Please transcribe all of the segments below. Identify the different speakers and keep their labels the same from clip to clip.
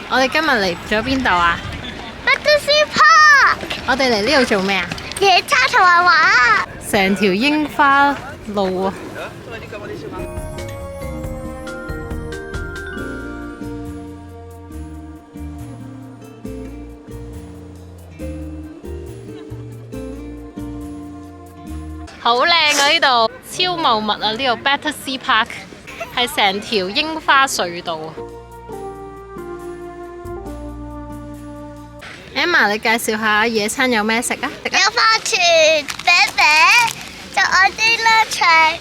Speaker 1: 我哋今日嚟咗邊度啊？
Speaker 2: Battersea Park
Speaker 1: 我哋嚟呢度做咩啊？
Speaker 2: 野餐同埋玩。
Speaker 1: 成條櫻花路啊！好靚啊！呢度超茂密啊！呢度 Battersea Park 係成條櫻花隧道啊！ Emma， 你介紹下野餐有咩食啊？
Speaker 2: 有飯團、餅餅，就我啲啦菜、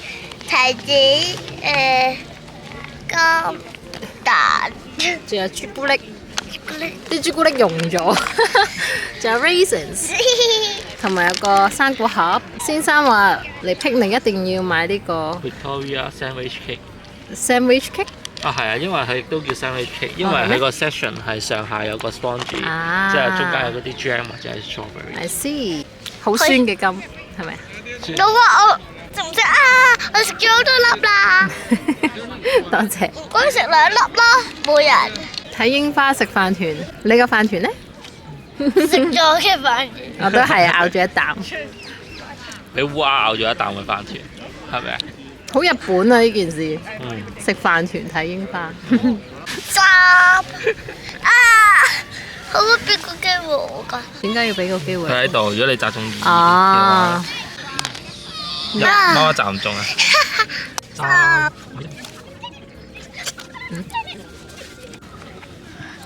Speaker 2: 提子、乾蛋，
Speaker 1: 仲有朱古力，啲朱古力溶咗，仲有 raisins， 同埋有個生果盒。先生話嚟 picnic 一定要買呢個
Speaker 3: Victoria sandwich cake。
Speaker 1: sandwich cake。
Speaker 3: 啊，係啊，因為佢都叫 sandwich cake，因為佢個 section 係上下有個 sponge，即係中間有嗰啲 jam 或者係 strawberry。I
Speaker 1: see， 好酸嘅金係咪啊？
Speaker 2: 老啊，我食唔食啊？我食咗好多粒啦。
Speaker 1: 多謝。
Speaker 2: 唔該食2粒咯，每人。
Speaker 1: 睇櫻花食飯團，你個飯團呢？
Speaker 2: 食咗嘅飯團。
Speaker 1: 我都係咬住一啖。
Speaker 3: 俾烏鴉咬咗一啖嘅飯團，係咪啊？
Speaker 1: 好日本啊！呢件事，
Speaker 3: 嗯，
Speaker 1: 食飯團睇櫻花。
Speaker 2: 可唔可以俾個機會我㗎？
Speaker 1: 點解要俾個機會？
Speaker 3: 佢喺度，如果你砸中2嘅
Speaker 1: 啊！
Speaker 3: 話，媽媽砸唔中啊！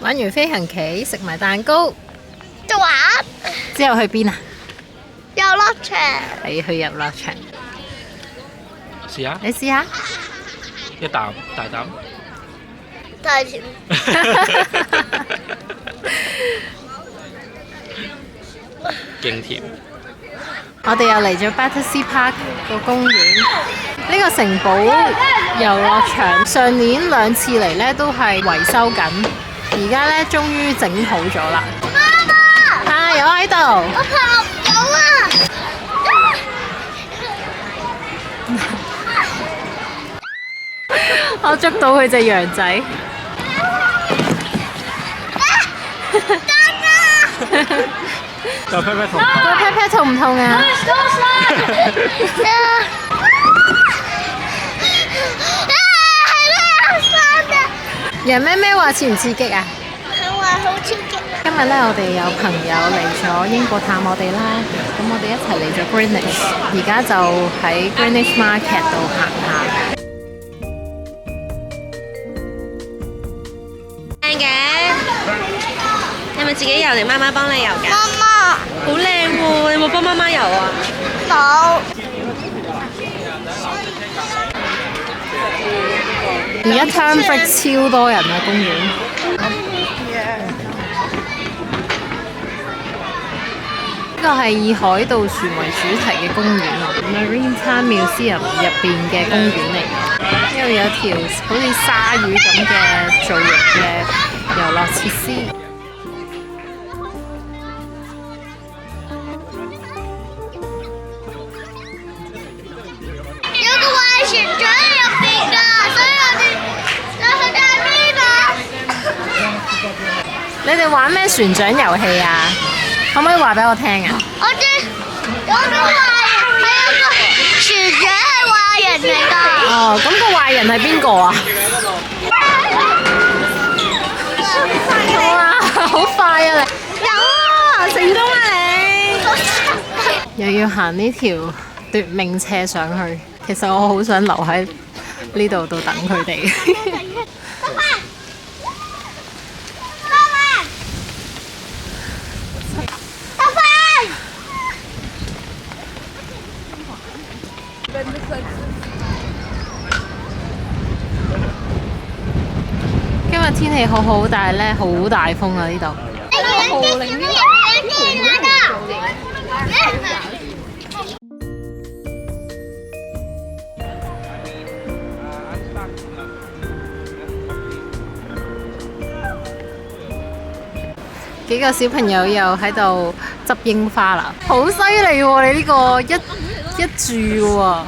Speaker 1: 玩完飛行棋，食埋蛋糕，
Speaker 2: 就玩
Speaker 1: 之後去邊啊？
Speaker 2: 遊樂場。
Speaker 1: 你去遊樂場，
Speaker 3: 試下
Speaker 1: 你試下。
Speaker 3: 一啖大啖，
Speaker 2: 太甜。
Speaker 3: 勁甜。
Speaker 1: 我哋又嚟咗 Battersea Park 個公園，呢個城堡遊樂場上年2次嚟呢都係維修緊，而家呢終於整好咗啦。
Speaker 2: 媽媽，
Speaker 1: 係，我喺度。
Speaker 2: 我爬唔到啊！
Speaker 1: 我捉到佢隻羊仔。
Speaker 3: 個 pat pat 痛，
Speaker 1: 個 pat pat 痛唔痛啊？羊咩咩話刺唔刺激啊？
Speaker 2: 佢話好刺激。
Speaker 1: 今日咧，我哋有朋友嚟咗英國探我哋啦，咁我哋一齊嚟咗 Greenwich， 而家就喺 Greenwich Market 度行下。
Speaker 4: 靚嘅，你係咪自己游定媽媽幫你游㗎？
Speaker 2: 媽媽，
Speaker 4: 好靚喎！你有冇幫媽媽游啊？
Speaker 2: 冇。
Speaker 1: 而家 Term Break 超多人啊，公園。呢個係以海盜船為主題嘅公園啊 ，Marine Time Museum 入邊嘅公園嚟嘅。呢度有條好似鯊魚咁嘅造型嘅遊樂設施。
Speaker 2: 有個壞船長喺入邊㗎，所以我哋喺邊啊？
Speaker 1: 你哋玩咩船長遊戲啊？可唔可以話俾我聽啊？
Speaker 2: 我知有個壞人，係一個船長係壞人嚟㗎。
Speaker 1: 哦，咁個壞人係邊個啊？哇，好快啊你！有啊，成功啊你！又要行呢條奪命斜上去，其實我好想留喺呢度等佢哋。今日天氣好好，但係咧好大風啊！呢度。幾個小朋友又喺度執櫻花啦，好犀利喎！你呢個一柱喎，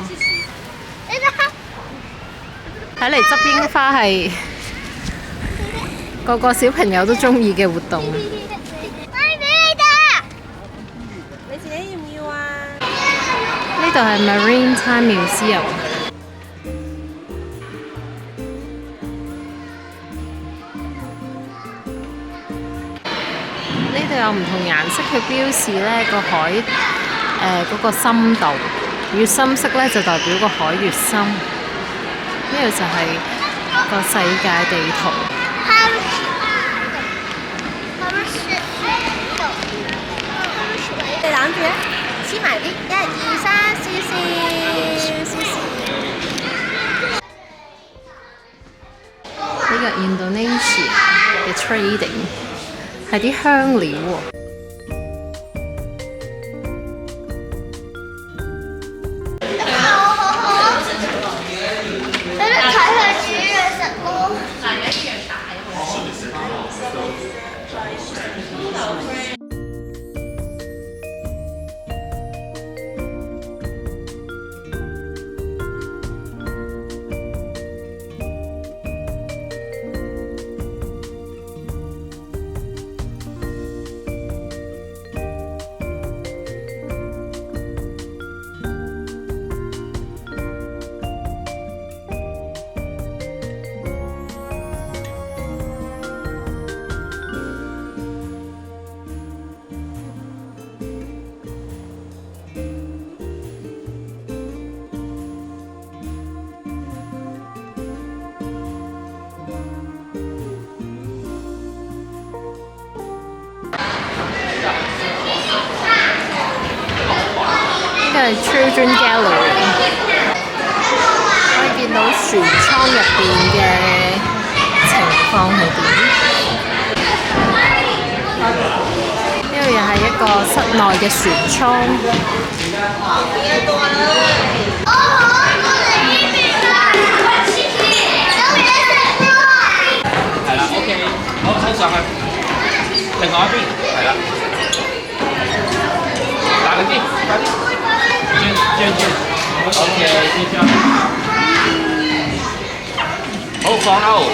Speaker 1: 睇嚟執櫻花係個個小朋友都中意嘅活動。
Speaker 2: 買俾你㗎。
Speaker 4: 你自己要唔要啊？
Speaker 1: 呢度係 Maritime Museum。呢度有唔同顏色去標示呢個海嗰個深度，越深色呢就代表個海越深。呢度就係個世界地圖。
Speaker 4: 你攬住啊！黐埋啲，1、2、3，試試。
Speaker 1: 呢個 Indonesia 嘅 trading 係啲香料喎。
Speaker 2: 睇佢煮嘢食咯。
Speaker 1: 呢個係 Children Gallery， 可以見到船艙入邊嘅情況係點。呢度又係一個室內嘅船艙。
Speaker 3: 係啦，OK， 好，伸上去，另外一邊，係啦，大力啲，快啲，轉，OK， 轉，好放out，OK。